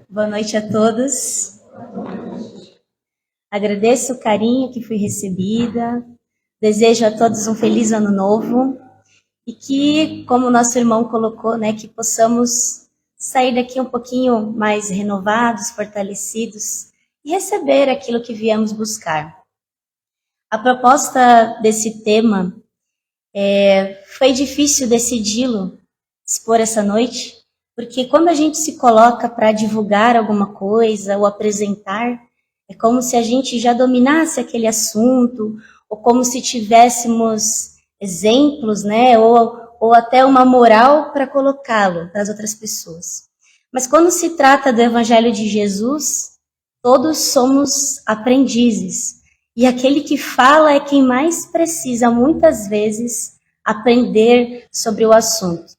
Boa noite a todos. Agradeço o carinho que fui recebida. Desejo a todos um feliz ano novo e que, como o nosso irmão colocou, né, que possamos sair daqui um pouquinho mais renovados, fortalecidos e receber aquilo que viemos buscar. A proposta desse tema foi difícil decidi-lo, expor essa noite, porque quando a gente se coloca para divulgar alguma coisa ou apresentar, é como se a gente já dominasse aquele assunto, ou como se tivéssemos exemplos, né, ou até uma moral para colocá-lo para as outras pessoas. Mas quando se trata do Evangelho de Jesus, todos somos aprendizes. E aquele que fala é quem mais precisa, muitas vezes, aprender sobre o assunto.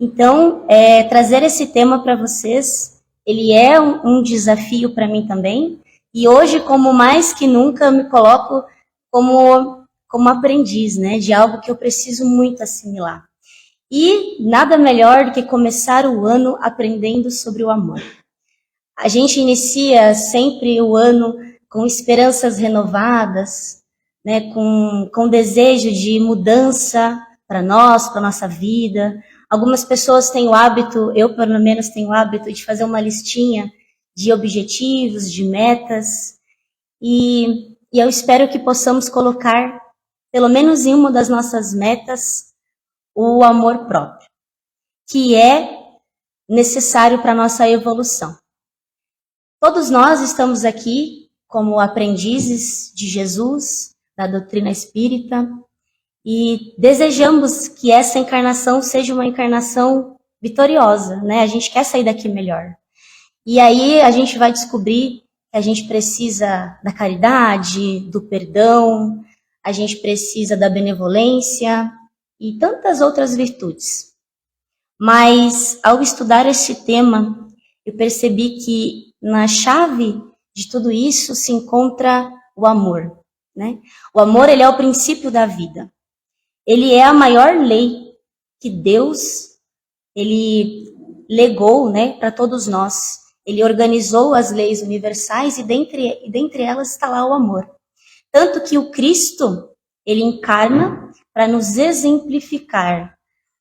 Então, trazer esse tema para vocês, ele é um desafio para mim também. E hoje, como mais que nunca, eu me coloco como aprendiz, né, de algo que eu preciso muito assimilar. E nada melhor do que começar o ano aprendendo sobre o amor. A gente inicia sempre o ano com esperanças renovadas, né, com desejo de mudança para nós, para nossa vida. Algumas pessoas têm o hábito, eu pelo menos tenho o hábito de fazer uma listinha de objetivos, de metas, e eu espero que possamos colocar, pelo menos em uma das nossas metas, o amor próprio, que é necessário para a nossa evolução. Todos nós estamos aqui como aprendizes de Jesus, da doutrina espírita, e desejamos que essa encarnação seja uma encarnação vitoriosa, né? A gente quer sair daqui melhor. E aí a gente vai descobrir que a gente precisa da caridade, do perdão, a gente precisa da benevolência e tantas outras virtudes. Mas ao estudar este tema, eu percebi que na chave de tudo isso se encontra o amor, né? O amor, ele é o princípio da vida. Ele é a maior lei que Deus, ele legou, né, para todos nós. Ele organizou as leis universais e dentre elas está lá o amor. Tanto que o Cristo, ele encarna para nos exemplificar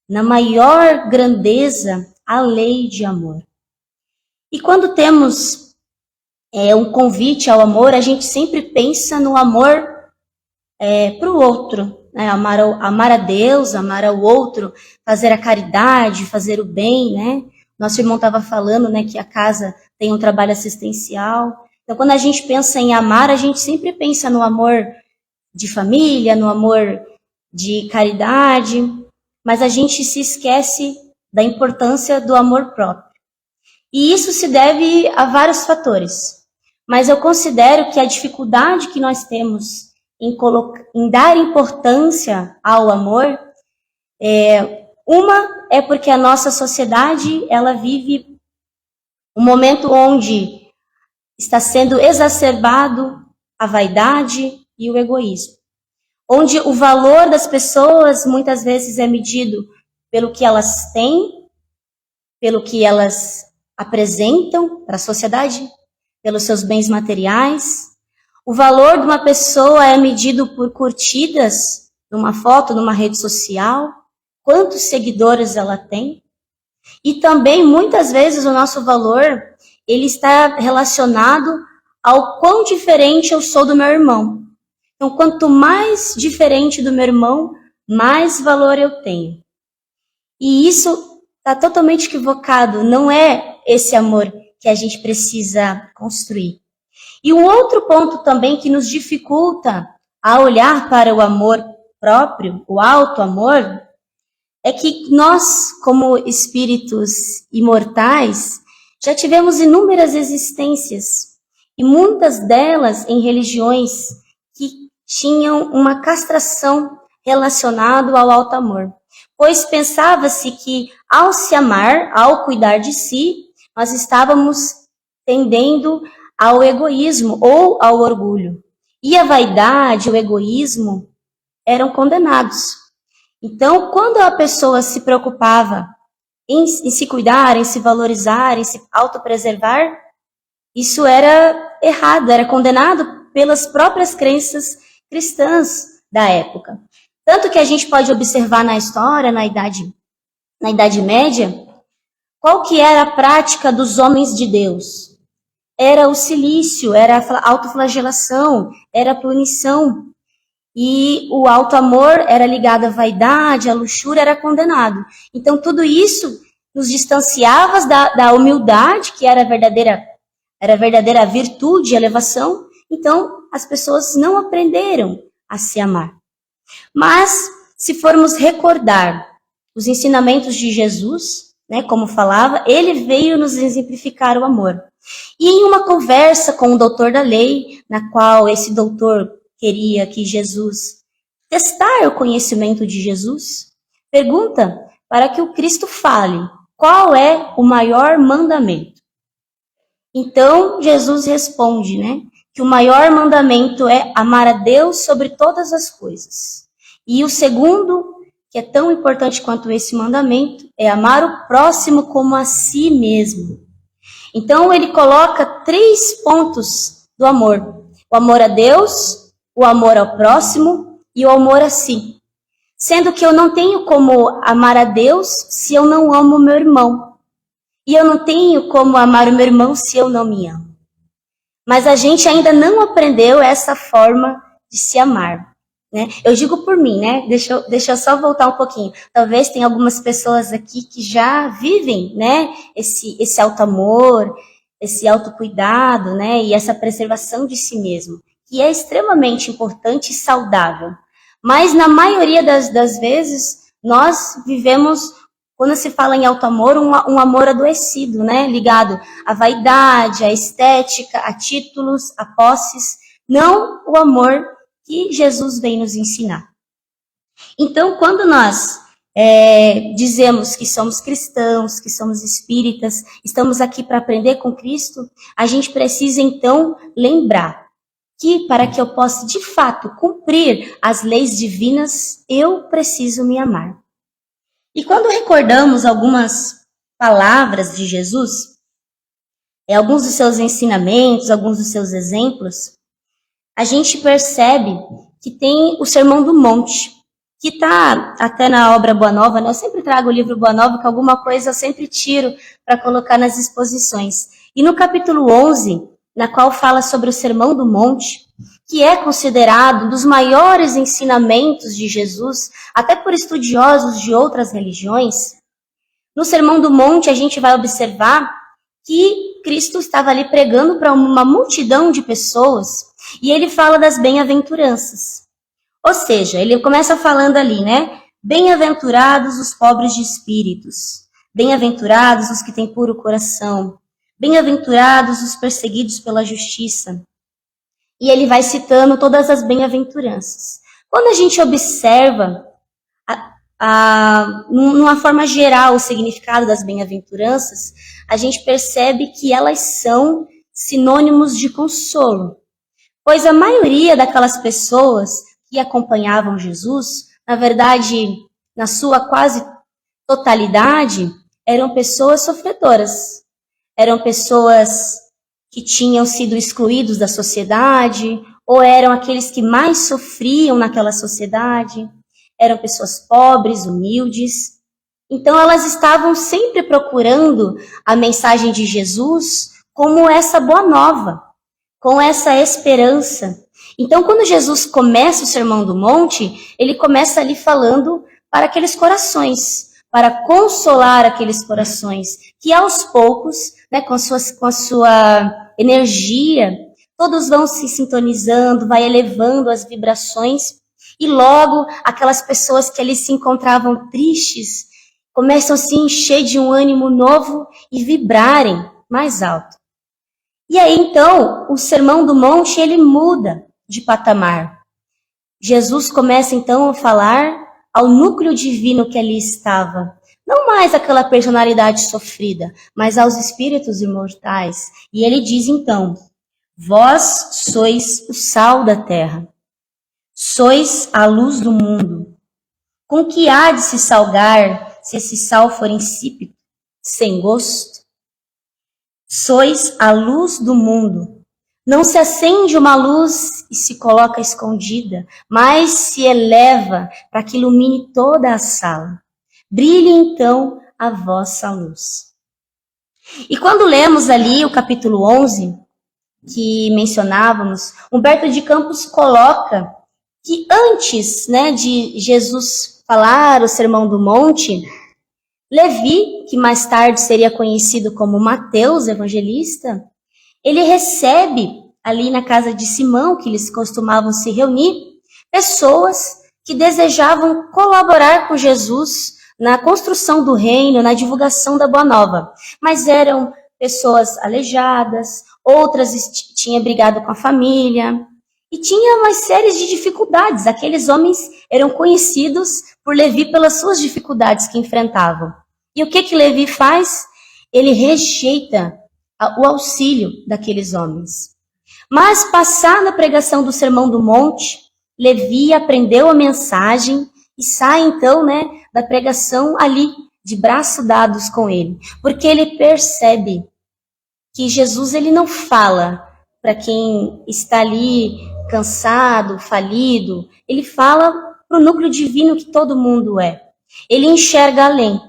na maior grandeza a lei de amor. E quando temos um convite ao amor, a gente sempre pensa no amor para o outro, né? Amar a Deus, amar ao outro, fazer a caridade, fazer o bem, né? Nosso irmão estava falando, né, que a casa tem um trabalho assistencial. Então, quando a gente pensa em amar, a gente sempre pensa no amor de família, no amor de caridade, mas a gente se esquece da importância do amor próprio. E isso se deve a vários fatores. Mas eu considero que a dificuldade que nós temos em dar importância ao amor, uma é porque a nossa sociedade, ela vive um momento onde está sendo exacerbado a vaidade e o egoísmo. Onde o valor das pessoas muitas vezes é medido pelo que elas têm, pelo que elas apresentam para a sociedade, pelos seus bens materiais. O valor de uma pessoa é medido por curtidas numa foto, numa rede social, quantos seguidores ela tem. E também, muitas vezes, o nosso valor, ele está relacionado ao quão diferente eu sou do meu irmão. Então, quanto mais diferente do meu irmão, mais valor eu tenho. E isso está totalmente equivocado. Não é esse amor que a gente precisa construir. E um outro ponto também que nos dificulta a olhar para o amor próprio, o auto-amor, é que nós, como espíritos imortais, já tivemos inúmeras existências. E muitas delas em religiões que tinham uma castração relacionada ao auto-amor. Pois pensava-se que ao se amar, ao cuidar de si, nós estávamos tendendo ao egoísmo ou ao orgulho. E a vaidade, o egoísmo, eram condenados. Então, quando a pessoa se preocupava em se cuidar, em se valorizar, em se autopreservar, isso era errado, era condenado pelas próprias crenças cristãs da época. Tanto que a gente pode observar na história, na Idade Média, qual que era a prática dos homens de Deus? Era o cilício, era a autoflagelação, era a punição. E o alto amor era ligado à vaidade, à luxúria, era condenado. Então, tudo isso nos distanciava da humildade, que era a verdadeira virtude, elevação. Então, as pessoas não aprenderam a se amar. Mas, se formos recordar os ensinamentos de Jesus, né, como falava, ele veio nos exemplificar o amor. E em uma conversa com o doutor da lei, na qual esse doutor queria que Jesus testar o conhecimento de Jesus, pergunta para que o Cristo fale qual é o maior mandamento. Então, Jesus responde, né, que o maior mandamento é amar a Deus sobre todas as coisas. E o segundo, que é tão importante quanto esse mandamento, é amar o próximo como a si mesmo. Então, ele coloca 3 pontos do amor. O amor a Deus, o amor ao próximo e o amor a si. Sendo que eu não tenho como amar a Deus se eu não amo o meu irmão. E eu não tenho como amar o meu irmão se eu não me amo. Mas a gente ainda não aprendeu essa forma de se amar. Né? Eu digo por mim, né? Deixa eu só voltar um pouquinho. Talvez tenha algumas pessoas aqui que já vivem, né, esse auto-amor, esse autocuidado, né, e essa preservação de si mesmo, que é extremamente importante e saudável. Mas na maioria das vezes, nós vivemos, quando se fala em auto-amor, um amor adoecido, né, ligado à vaidade, à estética, a títulos, a posses, não o amor que Jesus vem nos ensinar. Então, quando nós dizemos que somos cristãos, que somos espíritas, estamos aqui para aprender com Cristo, a gente precisa, então, lembrar que para que eu possa, de fato, cumprir as leis divinas, eu preciso me amar. E quando recordamos algumas palavras de Jesus, alguns dos seus ensinamentos, alguns dos seus exemplos, a gente percebe que tem o Sermão do Monte, que está até na obra Boa Nova, né? Eu sempre trago o livro Boa Nova, que alguma coisa eu sempre tiro para colocar nas exposições. E no capítulo 11, na qual fala sobre o Sermão do Monte, que é considerado um dos maiores ensinamentos de Jesus, até por estudiosos de outras religiões, no Sermão do Monte a gente vai observar que Cristo estava ali pregando para uma multidão de pessoas, e ele fala das bem-aventuranças. Ou seja, ele começa falando ali, né? Bem-aventurados os pobres de espíritos, bem-aventurados os que têm puro coração, bem-aventurados os perseguidos pela justiça. E ele vai citando todas as bem-aventuranças. Quando a gente observa, numa forma geral, o significado das bem-aventuranças, a gente percebe que elas são sinônimos de consolo. Pois a maioria daquelas pessoas que acompanhavam Jesus, na verdade, na sua quase totalidade, eram pessoas sofredoras. Eram pessoas que tinham sido excluídos da sociedade, ou eram aqueles que mais sofriam naquela sociedade. Eram pessoas pobres, humildes. Então, elas estavam sempre procurando a mensagem de Jesus como essa boa nova, com essa esperança. Então, quando Jesus começa o Sermão do Monte, ele começa ali falando para aqueles corações, para consolar aqueles corações, que aos poucos, né, com a sua energia, todos vão se sintonizando, vai elevando as vibrações, e logo aquelas pessoas que ali se encontravam tristes, começam a se encher de um ânimo novo e vibrarem mais alto. E aí, então, o Sermão do Monte, ele muda de patamar. Jesus começa, então, a falar ao núcleo divino que ali estava. Não mais aquela personalidade sofrida, mas aos espíritos imortais. E ele diz, então, vós sois o sal da terra. Sois a luz do mundo. Com que há de se salgar se esse sal for insípido? sem gosto? Sois a luz do mundo. Não se acende uma luz e se coloca escondida, mas se eleva para que ilumine toda a sala. Brilhe então a vossa luz. E quando lemos ali o capítulo 11, que mencionávamos, Humberto de Campos coloca que antes, né, de Jesus falar o Sermão do Monte, Levi, que mais tarde seria conhecido como Mateus, evangelista, ele recebe ali na casa de Simão, que eles costumavam se reunir, pessoas que desejavam colaborar com Jesus na construção do reino, na divulgação da Boa Nova. Mas eram pessoas aleijadas, outras tinham brigado com a família, e tinha uma série de dificuldades. Aqueles homens eram conhecidos por Levi pelas suas dificuldades que enfrentavam. E o que Levi faz? Ele rejeita o auxílio daqueles homens. Mas, passada a pregação do Sermão do Monte, Levi aprendeu a mensagem e sai então, né, da pregação ali, de braços dados com ele. Porque ele percebe que Jesus ele não fala para quem está ali cansado, falido. Ele fala para o núcleo divino que todo mundo é. Ele enxerga além.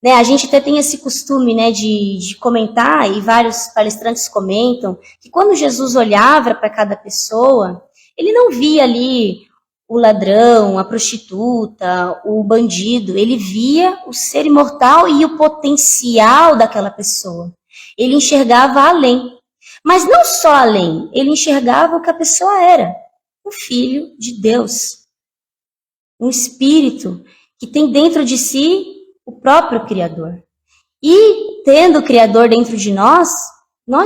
Né, a gente até tem esse costume, né, de comentar, e vários palestrantes comentam, que quando Jesus olhava para cada pessoa, ele não via ali o ladrão, a prostituta, o bandido, ele via o ser imortal e o potencial daquela pessoa. Ele enxergava além. Mas não só além, ele enxergava o que a pessoa era, um filho de Deus, um espírito que tem dentro de si o próprio Criador. E, tendo o Criador dentro de nós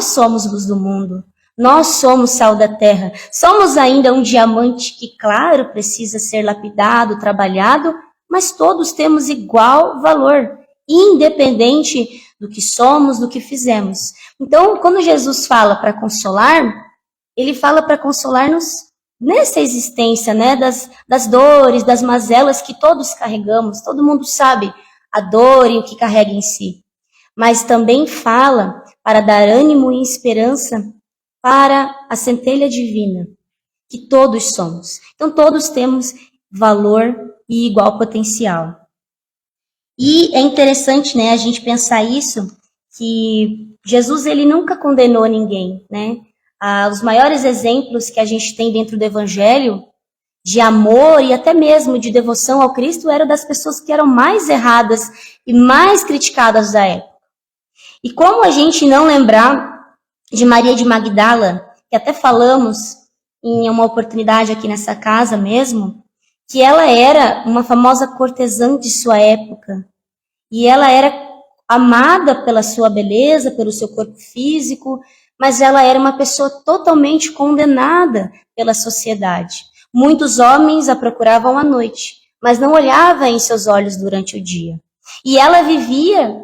somos luz do mundo. Nós somos sal da terra. Somos ainda um diamante que, claro, precisa ser lapidado, trabalhado, mas todos temos igual valor, independente do que somos, do que fizemos. Então, quando Jesus fala para consolar, ele fala para consolar-nos nessa existência, né, das dores, das mazelas que todos carregamos. Todo mundo sabe a dor e o que carrega em si. Mas também fala para dar ânimo e esperança para a centelha divina, que todos somos. Então, todos temos valor e igual potencial. E é interessante, né, a gente pensar isso, que Jesus, ele nunca condenou ninguém, né? Os maiores exemplos que a gente tem dentro do Evangelho, de amor e até mesmo de devoção ao Cristo, eram das pessoas que eram mais erradas e mais criticadas da época. E como a gente não lembrar de Maria de Magdala, que até falamos em uma oportunidade aqui nessa casa mesmo, que ela era uma famosa cortesã de sua época. E ela era amada pela sua beleza, pelo seu corpo físico, mas ela era uma pessoa totalmente condenada pela sociedade. Muitos homens a procuravam à noite, mas não olhavam em seus olhos durante o dia. E ela vivia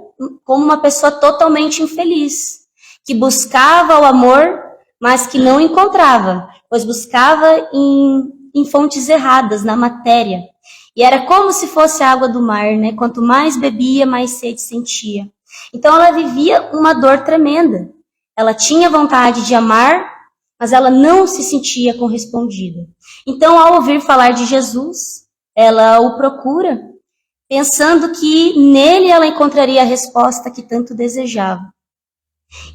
como uma pessoa totalmente infeliz, que buscava o amor, mas que não encontrava, pois buscava em fontes erradas, na matéria. E era como se fosse a água do mar, né? Quanto mais bebia, mais sede sentia. Então ela vivia uma dor tremenda. Ela tinha vontade de amar, mas ela não se sentia correspondida. Então, ao ouvir falar de Jesus, ela o procura, pensando que nele ela encontraria a resposta que tanto desejava.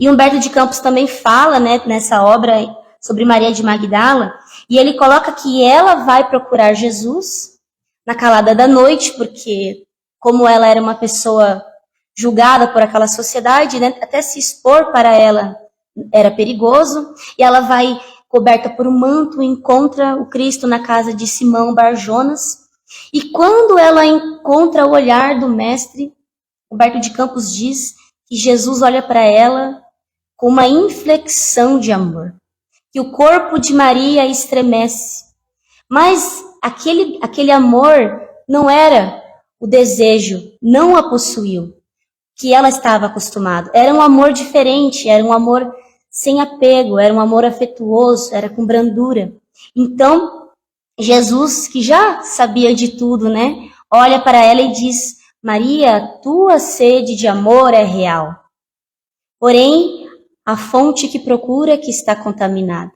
E Humberto de Campos também fala, né, nessa obra sobre Maria de Magdala, e ele coloca que ela vai procurar Jesus na calada da noite, porque como ela era uma pessoa julgada por aquela sociedade, né, até se expor para ela era perigoso, e ela vai coberta por um manto, encontra o Cristo na casa de Simão Barjonas, e quando ela encontra o olhar do mestre, Humberto de Campos diz que Jesus olha para ela com uma inflexão de amor, que o corpo de Maria estremece, mas aquele amor não era o desejo, não a possuiu, que ela estava acostumada. Era um amor diferente, era um amor sem apego, era um amor afetuoso, era com brandura. Então, Jesus, que já sabia de tudo, né, olha para ela e diz: Maria, tua sede de amor é real. Porém, a fonte que procura é que está contaminada.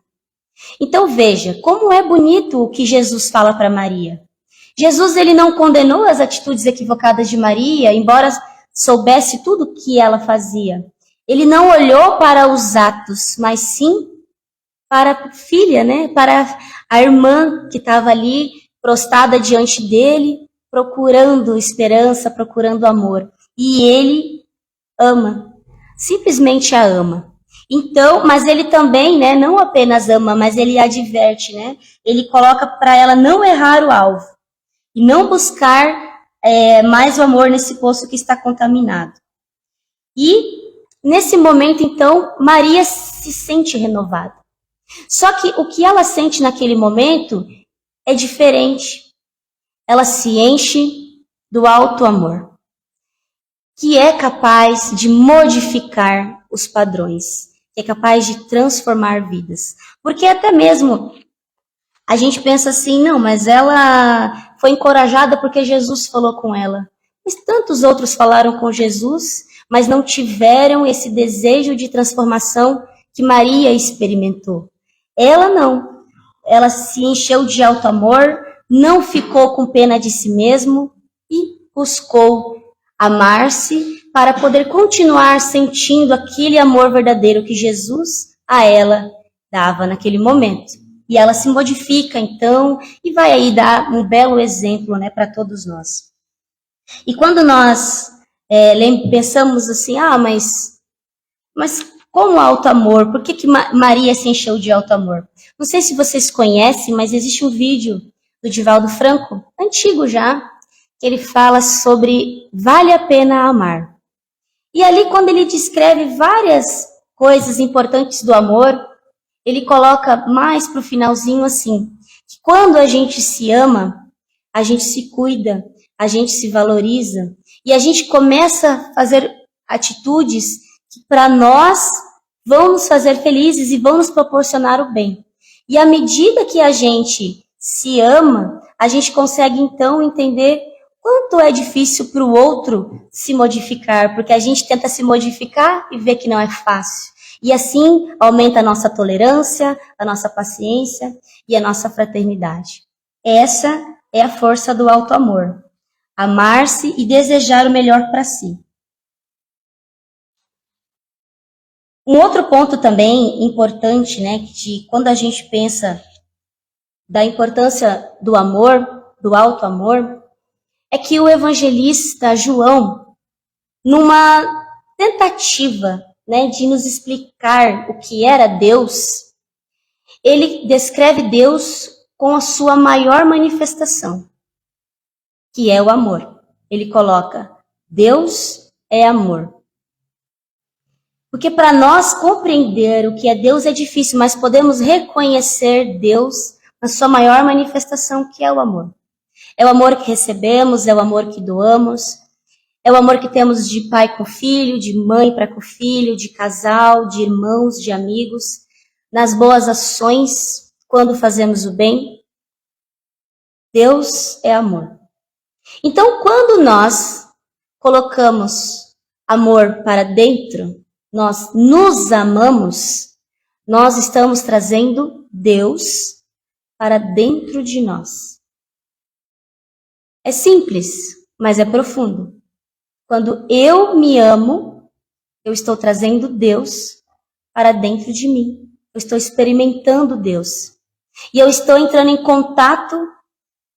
Então veja, como é bonito o que Jesus fala para Maria. Jesus, ele não condenou as atitudes equivocadas de Maria, embora soubesse tudo o que ela fazia. Ele não olhou para os atos, mas sim para a filha, né? Para a irmã que estava ali, prostrada diante dele, procurando esperança, procurando amor. E ele ama, simplesmente a ama. Então, mas ele também, né, não apenas ama, mas ele adverte, né? Ele coloca para ela não errar o alvo e não buscar mais o amor nesse poço que está contaminado. E nesse momento, então, Maria se sente renovada. Só que o que ela sente naquele momento é diferente. Ela se enche do alto amor, que é capaz de modificar os padrões, que é capaz de transformar vidas. Porque até mesmo a gente pensa assim, não, mas ela foi encorajada porque Jesus falou com ela. Mas tantos outros falaram com Jesus, mas não tiveram esse desejo de transformação que Maria experimentou. Ela não. Ela se encheu de alto amor, não ficou com pena de si mesmo e buscou amar-se para poder continuar sentindo aquele amor verdadeiro que Jesus a ela dava naquele momento. E ela se modifica, então, e vai aí dar um belo exemplo, né, para todos nós. E quando nós pensamos assim, mas como alto amor? Por que Maria se encheu de alto amor? Não sei se vocês conhecem, mas existe um vídeo do Divaldo Franco, antigo já, que ele fala sobre vale a pena amar. E ali, quando ele descreve várias coisas importantes do amor, ele coloca mais para o finalzinho assim, que quando a gente se ama, a gente se cuida, a gente se valoriza, e a gente começa a fazer atitudes que para nós vão nos fazer felizes e vão nos proporcionar o bem. E à medida que a gente se ama, a gente consegue então entender quanto é difícil para o outro se modificar, porque a gente tenta se modificar e vê que não é fácil. E assim aumenta a nossa tolerância, a nossa paciência e a nossa fraternidade. Essa é a força do alto amor. Amar-se e desejar o melhor para si. Um outro ponto também importante, né, de quando a gente pensa da importância do amor, do alto amor, é que o evangelista João, numa tentativa, né, de nos explicar o que era Deus, ele descreve Deus com a sua maior manifestação, que é o amor. Ele coloca, Deus é amor. Porque para nós compreender o que é Deus é difícil, mas podemos reconhecer Deus na sua maior manifestação, que é o amor. É o amor que recebemos, é o amor que doamos, é o amor que temos de pai com filho, de mãe para com filho, de casal, de irmãos, de amigos, nas boas ações, quando fazemos o bem. Deus é amor. Então, quando nós colocamos amor para dentro, nós nos amamos, nós estamos trazendo Deus para dentro de nós. É simples, mas é profundo. Quando eu me amo, eu estou trazendo Deus para dentro de mim. Eu estou experimentando Deus. E eu estou entrando em contato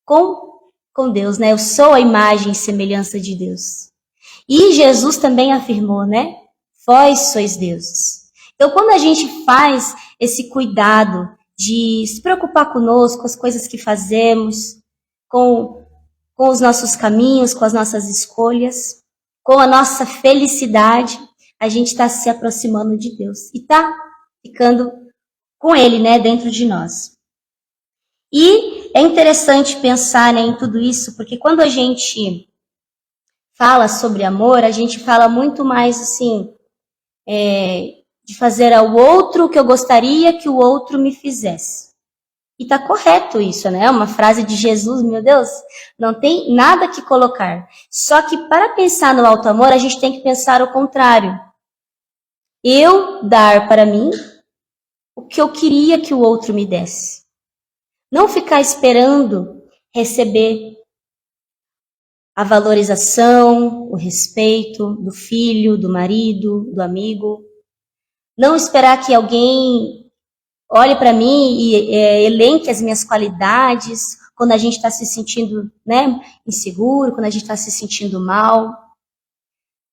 com Deus, né? Eu sou a imagem e semelhança de Deus. E Jesus também afirmou, né? Vós sois deuses. Então, quando a gente faz esse cuidado de se preocupar conosco, com as coisas que fazemos, com os nossos caminhos, com as nossas escolhas, com a nossa felicidade, a gente está se aproximando de Deus e está ficando com Ele, né, dentro de nós. E é interessante pensar, né, em tudo isso, porque quando a gente fala sobre amor, a gente fala muito mais assim, de fazer ao outro o que eu gostaria que o outro me fizesse. E tá correto isso, né? Uma frase de Jesus, meu Deus, não tem nada que colocar. Só que para pensar no alto amor, a gente tem que pensar o contrário. Eu dar para mim o que eu queria que o outro me desse. Não ficar esperando receber a valorização, o respeito do filho, do marido, do amigo. Não esperar que alguém olhe para mim e elenque as minhas qualidades quando a gente está se sentindo, né, inseguro, quando a gente está se sentindo mal.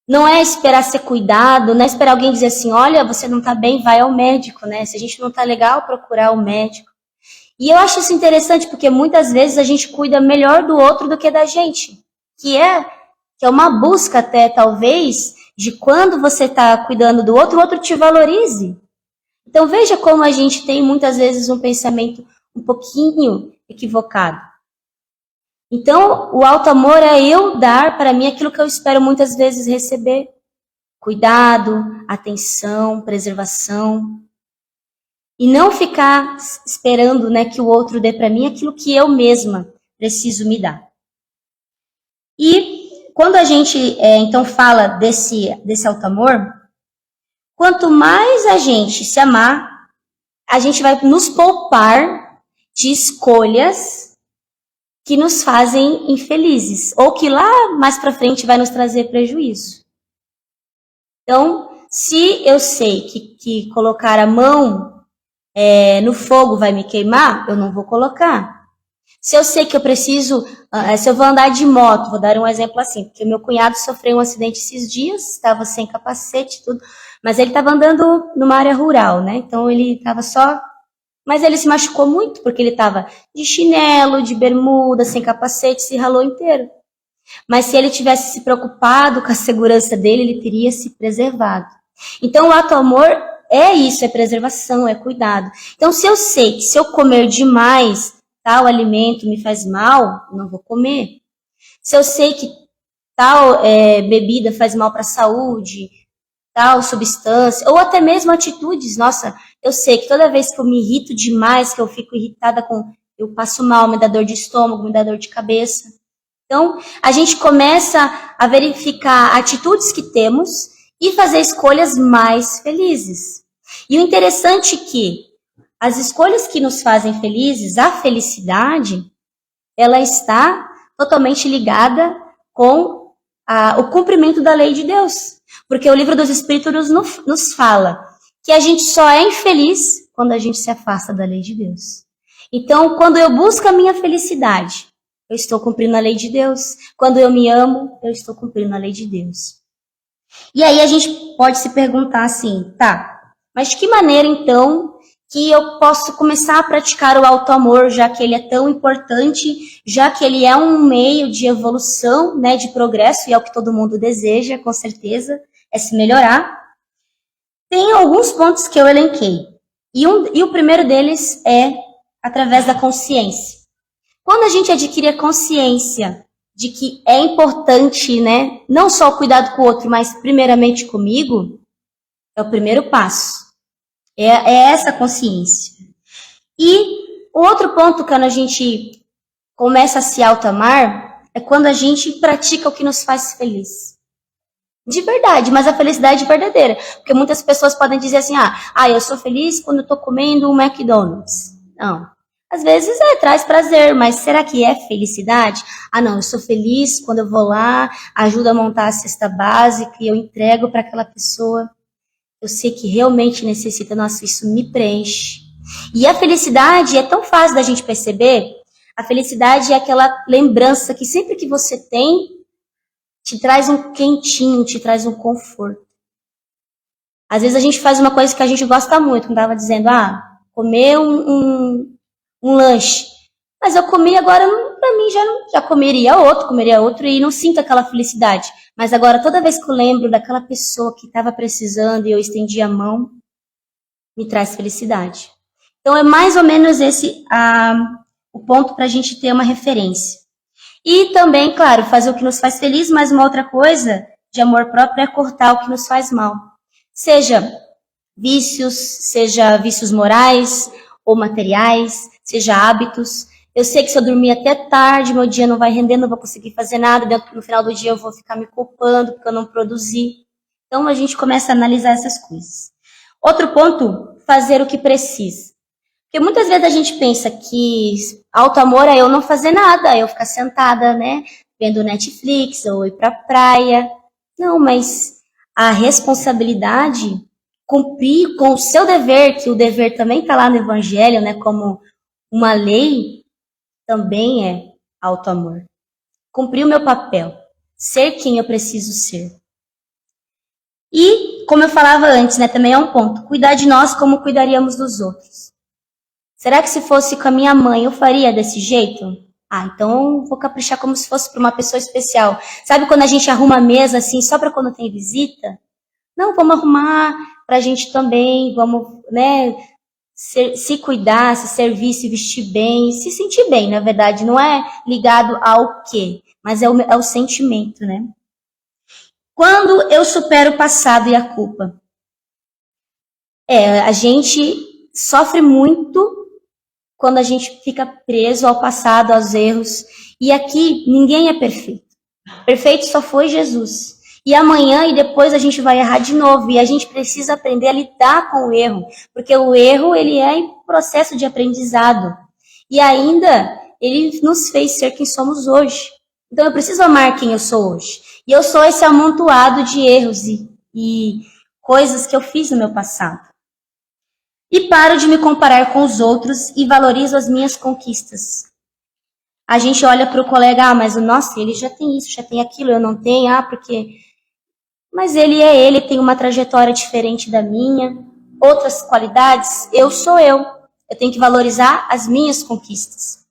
Não é esperar ser cuidado, não é esperar alguém dizer assim, olha, você não está bem, vai ao médico, né? Se a gente não está legal, procurar o médico. E eu acho isso interessante porque muitas vezes a gente cuida melhor do outro do que da gente. Que é uma busca até, talvez, de quando você está cuidando do outro, o outro te valorize. Então veja como a gente tem muitas vezes um pensamento um pouquinho equivocado. Então o alto amor é eu dar para mim aquilo que eu espero muitas vezes receber. Cuidado, atenção, preservação. E não ficar esperando, né, que o outro dê para mim aquilo que eu mesma preciso me dar. E quando a gente, então, fala desse alto amor, quanto mais a gente se amar, a gente vai nos poupar de escolhas que nos fazem infelizes, ou que lá mais para frente vai nos trazer prejuízo. Então, se eu sei que colocar a mão no fogo vai me queimar, eu não vou colocar. Se eu sei que eu preciso, se eu vou andar de moto, vou dar um exemplo assim, porque meu cunhado sofreu um acidente esses dias, estava sem capacete e tudo, mas ele estava andando numa área rural, né? Então ele estava só... Mas ele se machucou muito, porque ele estava de chinelo, de bermuda, sem capacete, se ralou inteiro. Mas se ele tivesse se preocupado com a segurança dele, ele teria se preservado. Então o alto amor é isso, é preservação, é cuidado. Então se eu sei que se eu comer demais tal alimento me faz mal, não vou comer. Se eu sei que tal bebida faz mal para a saúde, tal substância, ou até mesmo atitudes, nossa, eu sei que toda vez que eu me irrito demais, que eu fico irritada eu passo mal, me dá dor de estômago, me dá dor de cabeça. Então, a gente começa a verificar atitudes que temos e fazer escolhas mais felizes. E o interessante é que as escolhas que nos fazem felizes, a felicidade, ela está totalmente ligada com o cumprimento da lei de Deus. Porque o livro dos Espíritos nos fala que a gente só é infeliz quando a gente se afasta da lei de Deus. Então, quando eu busco a minha felicidade, eu estou cumprindo a lei de Deus. Quando eu me amo, eu estou cumprindo a lei de Deus. E aí a gente pode se perguntar assim, tá, mas de que maneira então que eu posso começar a praticar o alto amor, já que ele é tão importante, já que ele é um meio de evolução, né, de progresso, e é o que todo mundo deseja, com certeza, é se melhorar. Tem alguns pontos que eu elenquei. E o primeiro deles é através da consciência. Quando a gente adquire a consciência de que é importante, né, não só o cuidado com o outro, mas primeiramente comigo, é o primeiro passo. É essa consciência. E o outro ponto, quando a gente começa a se auto-amar, é quando a gente pratica o que nos faz feliz. De verdade, mas a felicidade verdadeira. Porque muitas pessoas podem dizer assim, eu sou feliz quando eu estou comendo um McDonald's. Não. Às vezes traz prazer, mas será que é felicidade? Não, eu sou feliz quando eu vou lá, ajudo a montar a cesta básica e eu entrego para aquela pessoa. Eu sei que realmente necessita, nossa, isso me preenche. E a felicidade é tão fácil da gente perceber. A felicidade é aquela lembrança que sempre que você tem, te traz um quentinho, te traz um conforto. Às vezes a gente faz uma coisa que a gente gosta muito, como estava dizendo, comer um lanche. Mas eu comi agora, para mim já comeria outro e não sinto aquela felicidade. Mas agora toda vez que eu lembro daquela pessoa que estava precisando e eu estendi a mão, me traz felicidade. Então é mais ou menos esse o ponto para a gente ter uma referência. E também, claro, fazer o que nos faz feliz, mas uma outra coisa de amor próprio é cortar o que nos faz mal. Seja vícios morais, ou materiais, seja hábitos. Eu sei que se eu dormir até tarde, meu dia não vai render, não vou conseguir fazer nada, no final do dia eu vou ficar me culpando porque eu não produzi. Então a gente começa a analisar essas coisas. Outro ponto, fazer o que precisa. Porque muitas vezes a gente pensa que auto-amor é eu não fazer nada, eu ficar sentada, né, vendo Netflix ou ir pra praia. Não, mas a responsabilidade, cumprir com o seu dever, que o dever também está lá no Evangelho, né, como uma lei, também é auto-amor. Cumprir o meu papel, ser quem eu preciso ser. E, como eu falava antes, né, também é um ponto, cuidar de nós como cuidaríamos dos outros. Será que se fosse com a minha mãe, eu faria desse jeito? Então vou caprichar como se fosse para uma pessoa especial. Sabe quando a gente arruma a mesa assim, só para quando tem visita? Não, vamos arrumar para a gente também, vamos, né, se cuidar, se servir, se vestir bem, se sentir bem, na verdade. Não é ligado ao quê, mas é o sentimento, né? Quando eu supero o passado e a culpa? A gente sofre muito quando a gente fica preso ao passado, aos erros. E aqui, ninguém é perfeito. Perfeito só foi Jesus. E amanhã e depois a gente vai errar de novo. E a gente precisa aprender a lidar com o erro. Porque o erro, ele é em processo de aprendizado. E ainda, ele nos fez ser quem somos hoje. Então eu preciso amar quem eu sou hoje. E eu sou esse amontoado de erros e coisas que eu fiz no meu passado. E paro de me comparar com os outros e valorizo as minhas conquistas. A gente olha para o colega, mas nossa, ele já tem isso, já tem aquilo, eu não tenho, porque... Mas ele tem uma trajetória diferente da minha, outras qualidades, eu sou eu. Eu tenho que valorizar as minhas conquistas.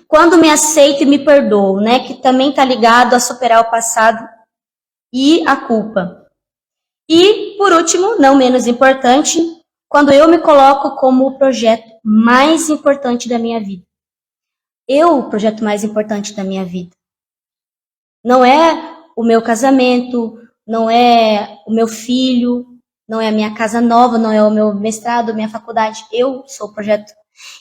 Quando me aceito e me perdoo, né, que também está ligado a superar o passado e a culpa. E, por último, não menos importante, quando eu me coloco como o projeto mais importante da minha vida. O projeto mais importante da minha vida. Não é o meu casamento, não é o meu filho, não é a minha casa nova, não é o meu mestrado, minha faculdade. Eu sou o projeto.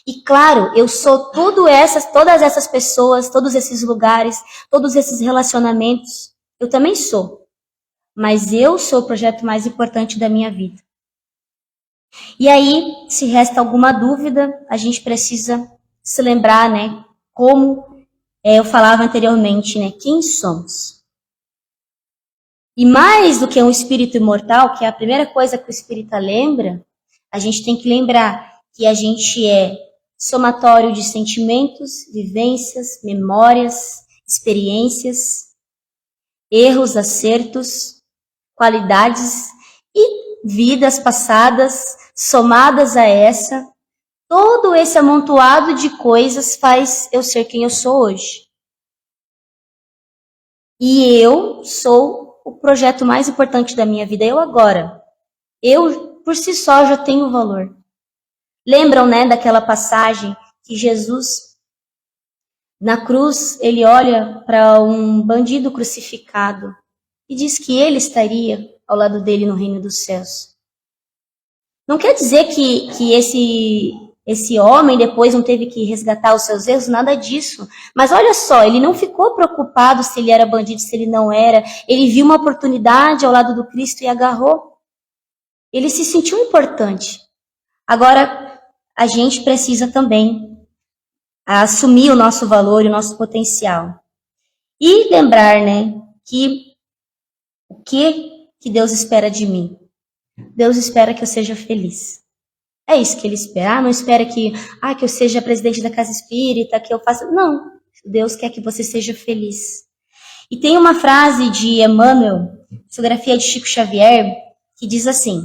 E claro, eu sou todas essas pessoas, todos esses lugares, todos esses relacionamentos. Eu também sou. Mas eu sou o projeto mais importante da minha vida. E aí, se resta alguma dúvida, a gente precisa se lembrar, né, como eu falava anteriormente, né, quem somos. E mais do que um espírito imortal, que é a primeira coisa que o espírita lembra, a gente tem que lembrar que a gente é somatório de sentimentos, vivências, memórias, experiências, erros, acertos, qualidades e vidas passadas somadas a essa. Todo esse amontoado de coisas faz eu ser quem eu sou hoje. E eu sou o projeto mais importante da minha vida, eu agora. Eu, por si só, já tenho valor. Lembram, né, daquela passagem que Jesus, na cruz, ele olha para um bandido crucificado e diz que ele estaria ao lado dele no reino dos céus. Não quer dizer que esse homem depois não teve que resgatar os seus erros, nada disso. Mas olha só, ele não ficou preocupado se ele era bandido, se ele não era. Ele viu uma oportunidade ao lado do Cristo e agarrou. Ele se sentiu importante. Agora, a gente precisa também assumir o nosso valor e o nosso potencial. E lembrar, né, que o que Deus espera de mim? Deus espera que eu seja feliz. É isso que ele espera. Não espera que eu seja presidente da casa espírita, que eu faça... Não. Deus quer que você seja feliz. E tem uma frase de Emmanuel, psicografia de Chico Xavier, que diz assim: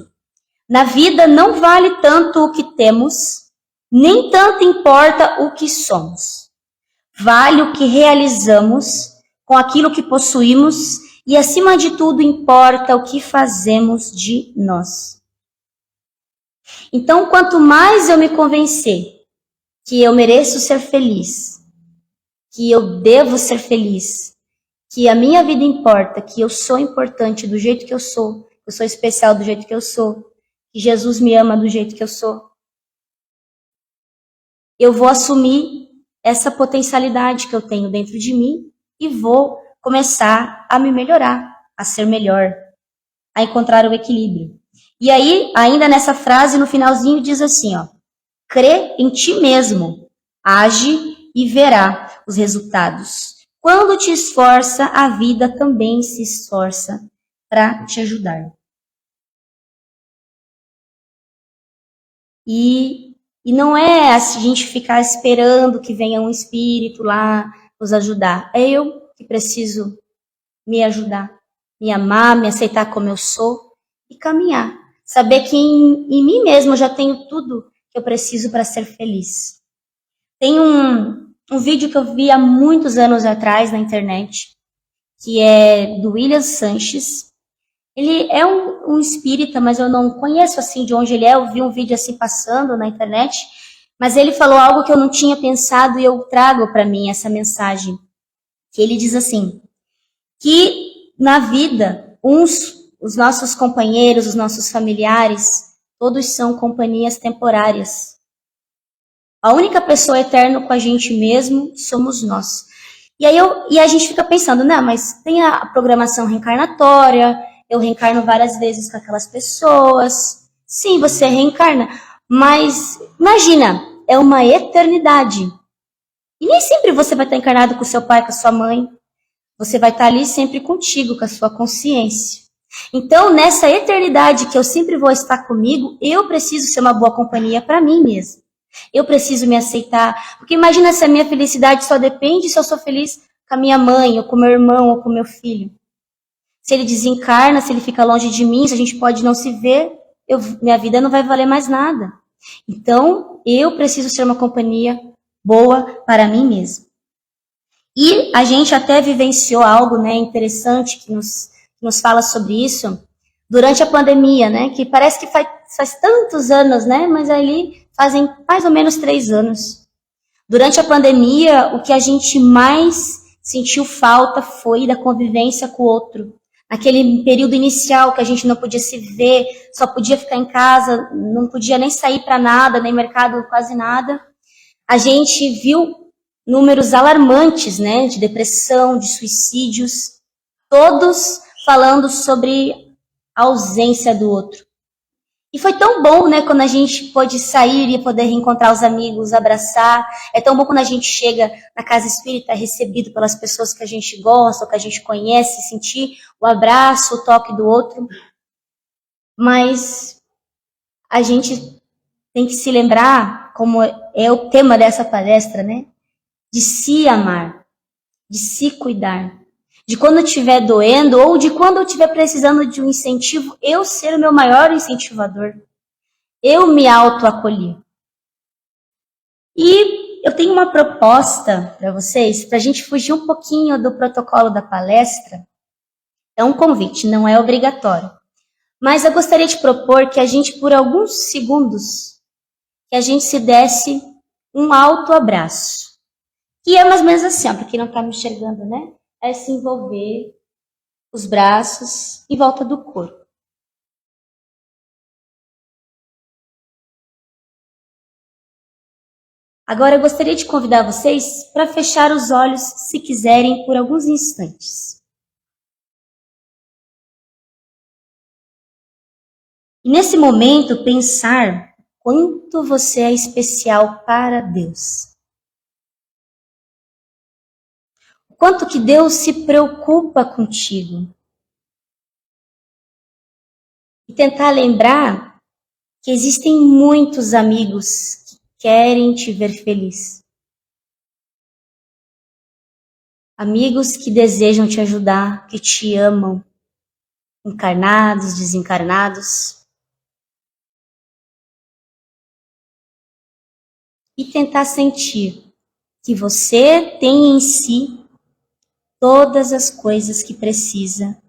na vida não vale tanto o que temos, nem tanto importa o que somos. Vale o que realizamos com aquilo que possuímos e, acima de tudo, importa o que fazemos de nós. Então, quanto mais eu me convencer que eu mereço ser feliz, que eu devo ser feliz, que a minha vida importa, que eu sou importante do jeito que eu sou especial do jeito que eu sou, que Jesus me ama do jeito que eu sou, eu vou assumir essa potencialidade que eu tenho dentro de mim e vou começar a me melhorar, a ser melhor, a encontrar o equilíbrio. E aí, ainda nessa frase, no finalzinho, diz assim, ó, crê em ti mesmo, age e verá os resultados. Quando te esforça, a vida também se esforça para te ajudar. E não é a gente ficar esperando que venha um espírito lá nos ajudar. É eu que preciso me ajudar, me amar, me aceitar como eu sou e caminhar. Saber que em mim mesmo eu já tenho tudo que eu preciso para ser feliz. Tem um vídeo que eu vi há muitos anos atrás na internet, que é do William Sanches. Ele é um espírita, mas eu não conheço assim de onde ele é. Eu vi um vídeo assim passando na internet, mas ele falou algo que eu não tinha pensado e eu trago para mim essa mensagem. Que ele diz assim, que na vida, os nossos companheiros, os nossos familiares, todos são companhias temporárias. A única pessoa eterna com a gente mesmo somos nós. E a gente fica pensando, não, mas tem a programação reencarnatória, eu reencarno várias vezes com aquelas pessoas. Sim, você reencarna, mas imagina, é uma eternidade. E nem sempre você vai estar encarnado com seu pai, com a sua mãe. Você vai estar ali sempre contigo, com a sua consciência. Então, nessa eternidade que eu sempre vou estar comigo, eu preciso ser uma boa companhia para mim mesmo. Eu preciso me aceitar. Porque imagina se a minha felicidade só depende se eu sou feliz com a minha mãe, ou com meu irmão, ou com meu filho. Se ele desencarna, se ele fica longe de mim, se a gente pode não se ver, minha vida não vai valer mais nada. Então, eu preciso ser uma companhia boa para mim mesmo. E a gente até vivenciou algo, né, interessante que nos fala sobre isso durante a pandemia, né? Que parece que faz tantos anos, né? Mas ali fazem mais ou menos 3 anos. Durante a pandemia, o que a gente mais sentiu falta foi da convivência com o outro. Naquele período inicial que a gente não podia se ver, só podia ficar em casa, não podia nem sair para nada, nem mercado, quase nada. A gente viu números alarmantes, né, de depressão, de suicídios, todos falando sobre a ausência do outro. E foi tão bom, né, quando a gente pôde sair e poder reencontrar os amigos, abraçar. É tão bom quando a gente chega na casa espírita, é recebido pelas pessoas que a gente gosta, ou que a gente conhece, sentir o abraço, o toque do outro. Mas a gente tem que se lembrar, como é o tema dessa palestra, né, de se amar, de se cuidar, de quando eu estiver doendo ou de quando eu estiver precisando de um incentivo, eu ser o meu maior incentivador, eu me autoacolher. E eu tenho uma proposta para vocês, para a gente fugir um pouquinho do protocolo da palestra. É um convite, não é obrigatório. Mas eu gostaria de propor que a gente, por alguns segundos, que a gente se desse um autoabraço. Que é mais ou menos assim, para quem não está me enxergando, né? É se envolver os braços em volta do corpo. Agora eu gostaria de convidar vocês para fechar os olhos, se quiserem, por alguns instantes. E nesse momento, pensar quanto você é especial para Deus. O quanto que Deus se preocupa contigo. E tentar lembrar que existem muitos amigos que querem te ver feliz. Amigos que desejam te ajudar, que te amam, encarnados, desencarnados. E tentar sentir que você tem em si todas as coisas que precisa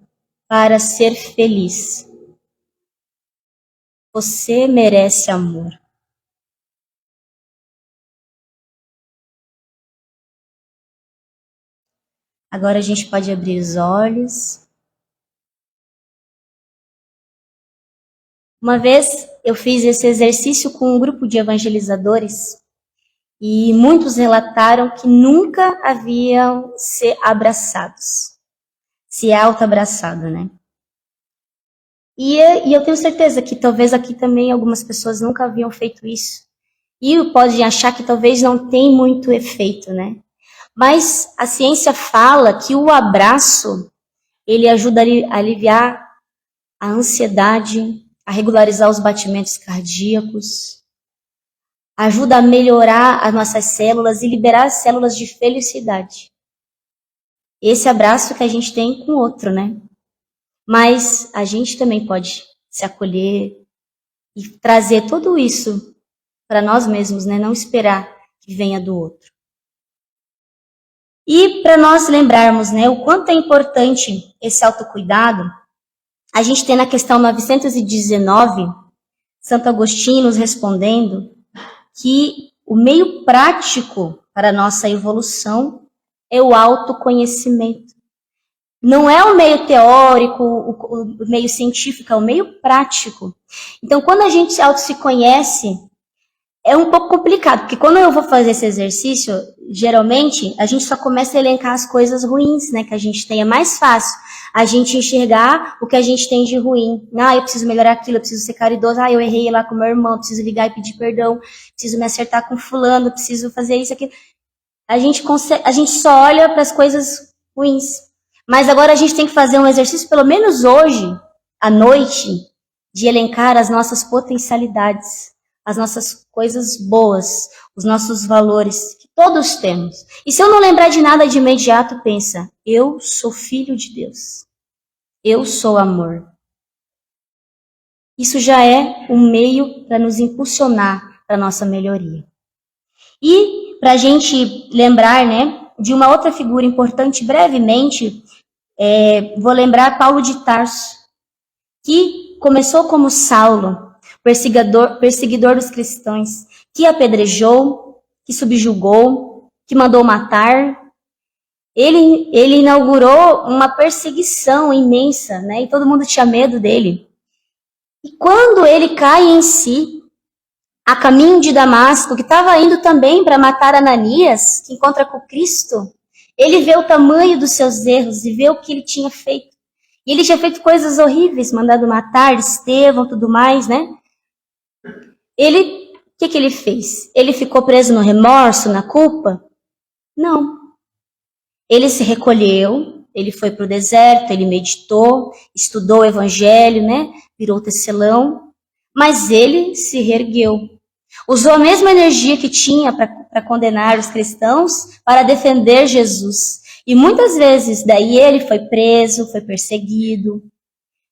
para ser feliz. Você merece amor. Agora a gente pode abrir os olhos. Uma vez eu fiz esse exercício com um grupo de evangelizadores E muitos relataram que nunca haviam se abraçados, se auto-abraçado, né? E eu tenho certeza que talvez aqui também algumas pessoas nunca haviam feito isso. E podem achar que talvez não tem muito efeito, né? Mas a ciência fala que o abraço, ele ajuda a aliviar a ansiedade, a regularizar os batimentos cardíacos, ajuda a melhorar as nossas células e liberar as células de felicidade. Esse abraço que a gente tem com o outro, né? Mas a gente também pode se acolher e trazer tudo isso para nós mesmos, né? Não esperar que venha do outro. E para nós lembrarmos, né, o quanto é importante esse autocuidado, a gente tem na questão 919, Santo Agostinho nos respondendo que o meio prático para a nossa evolução é o autoconhecimento. Não é o meio teórico, o meio científico, é o meio prático. Então, quando a gente se conhece, é um pouco complicado, porque quando eu vou fazer esse exercício, geralmente, a gente só começa a elencar as coisas ruins, né, que a gente tem. É mais fácil a gente enxergar o que a gente tem de ruim. Ah, eu preciso melhorar aquilo, eu preciso ser caridoso. Ah, eu errei lá com meu irmão, eu preciso ligar e pedir perdão, preciso me acertar com fulano, preciso fazer isso, aquilo. A gente só olha para as coisas ruins. Mas agora a gente tem que fazer um exercício, pelo menos hoje, à noite, de elencar as nossas potencialidades, as nossas coisas boas, os nossos valores, que todos temos. E se eu não lembrar de nada de imediato, pensa, eu sou filho de Deus. Eu sou amor. Isso já é um meio para nos impulsionar para a nossa melhoria. E para a gente lembrar, né, de uma outra figura importante, brevemente, vou lembrar Paulo de Tarso, que começou como Saulo, perseguidor dos cristãos, que apedrejou, que subjugou, que mandou matar. Ele inaugurou uma perseguição imensa, né? E todo mundo tinha medo dele. E quando ele cai em si, a caminho de Damasco, que estava indo também para matar Ananias, que encontra com Cristo, ele vê o tamanho dos seus erros e vê o que ele tinha feito. E ele tinha feito coisas horríveis, mandado matar Estevão, tudo mais, né? O que ele fez? Ele ficou preso no remorso, na culpa? Não. Ele se recolheu, ele foi para o deserto, ele meditou, estudou o evangelho, né? Virou tecelão, mas ele se reergueu. Usou a mesma energia que tinha para condenar os cristãos para defender Jesus. E muitas vezes daí ele foi preso, foi perseguido,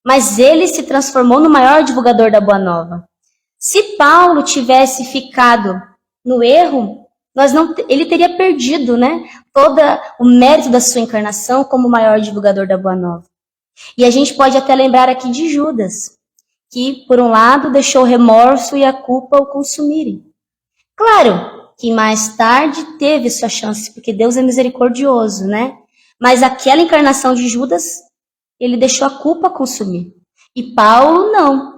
mas ele se transformou no maior divulgador da Boa Nova. Se Paulo tivesse ficado no erro, ele teria perdido, né, todo o mérito da sua encarnação como o maior divulgador da Boa Nova. E a gente pode até lembrar aqui de Judas, que, por um lado, deixou o remorso e a culpa o consumirem. Claro que mais tarde teve sua chance, porque Deus é misericordioso, né? Mas aquela encarnação de Judas, ele deixou a culpa consumir. E Paulo, não.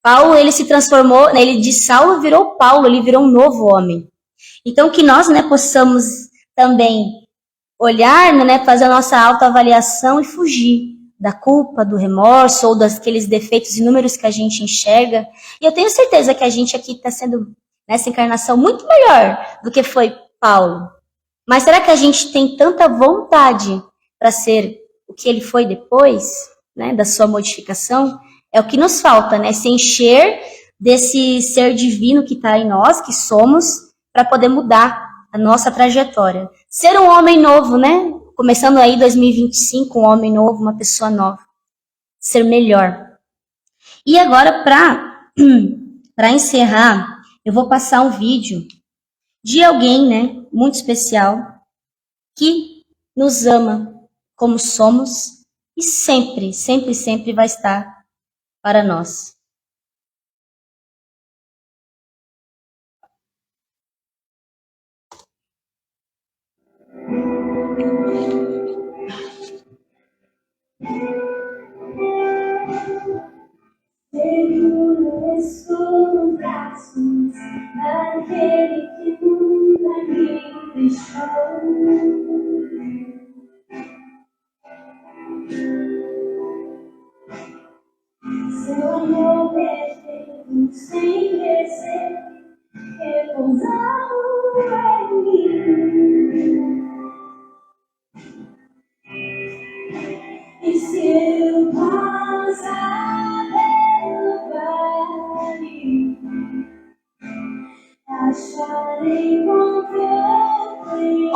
Paulo, ele se transformou, né, ele de Saulo virou Paulo, ele virou um novo homem. Então, que nós, né, possamos também olhar, né, fazer a nossa autoavaliação e fugir da culpa, do remorso ou daqueles defeitos inúmeros que a gente enxerga. E eu tenho certeza que a gente aqui está sendo, nessa encarnação, muito melhor do que foi Paulo. Mas será que a gente tem tanta vontade para ser o que ele foi depois, né, da sua modificação? É o que nos falta, né? Se encher desse ser divino que está em nós, que somos, para poder mudar a nossa trajetória. Ser um homem novo, né? Começando aí 2025, um homem novo, uma pessoa nova. Ser melhor. E agora, para encerrar, eu vou passar um vídeo de alguém, né, muito especial, que nos ama como somos e sempre, sempre, sempre vai estar para nós. Seguro estou nos braços daquele que nunca acharei conforto em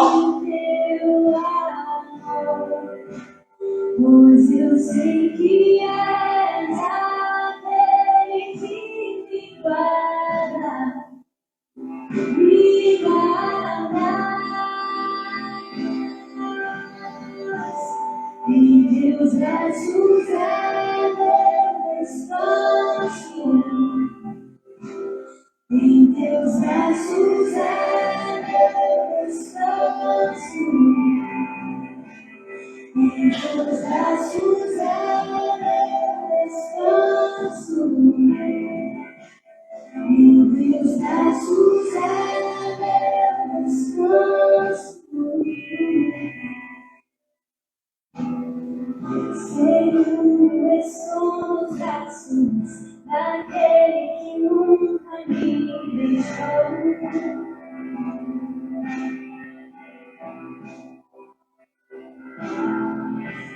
teu amor, pois eu sei que és aquele que me guarda, me guarda. Em teus braços é meu descanso, em teus braços é meu descanso, em teus braços é meu descanso, em teus braços é meu descanso. Seguro estou nos braços daquele que nunca me deixou.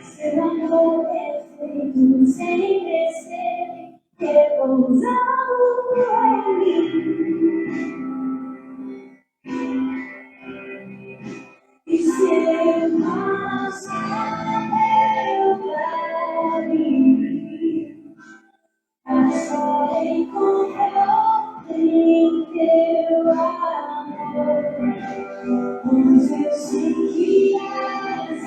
Seu amor perfeito, sem descer, repousado em mim. E seu nosso meu caminho, acharei conforto em teu amor, pois eu sei que és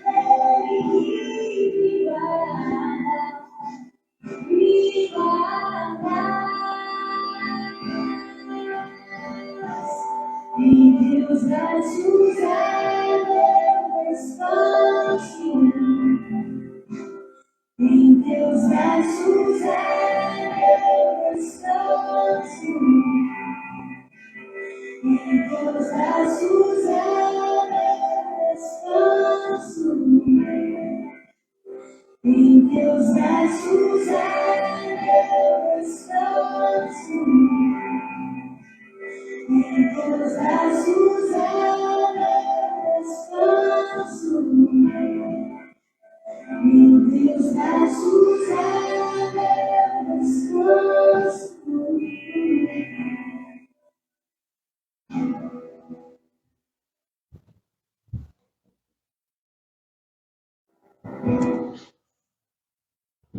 aquele que me guarda, me guarda. Em teus braços é meu descanso, em teus braços é meu descanso, em teus braços é meu descanso, em teus braços é meu descanso, em teus braços é meu descanso, em teus braços é meu descanso.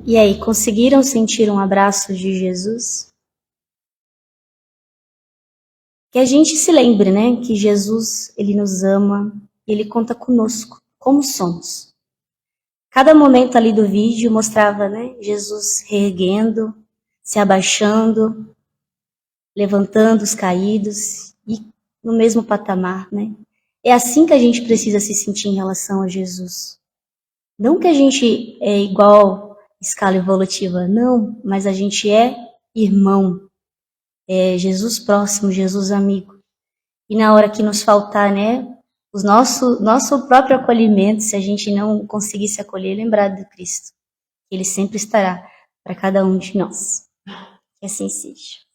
E aí, conseguiram sentir um abraço de Jesus? Que a gente se lembre, né, que Jesus, ele nos ama, ele conta conosco, como somos. Cada momento ali do vídeo mostrava, né, Jesus reerguendo, se abaixando, levantando os caídos e no mesmo patamar, né? É assim que a gente precisa se sentir em relação a Jesus. Não que a gente é igual escala evolutiva, não, mas a gente é irmão. É Jesus próximo, Jesus amigo. E na hora que nos faltar, né, o nosso próprio acolhimento, se a gente não conseguir se acolher, lembrar do Cristo. Ele sempre estará para cada um de nós. Que assim seja.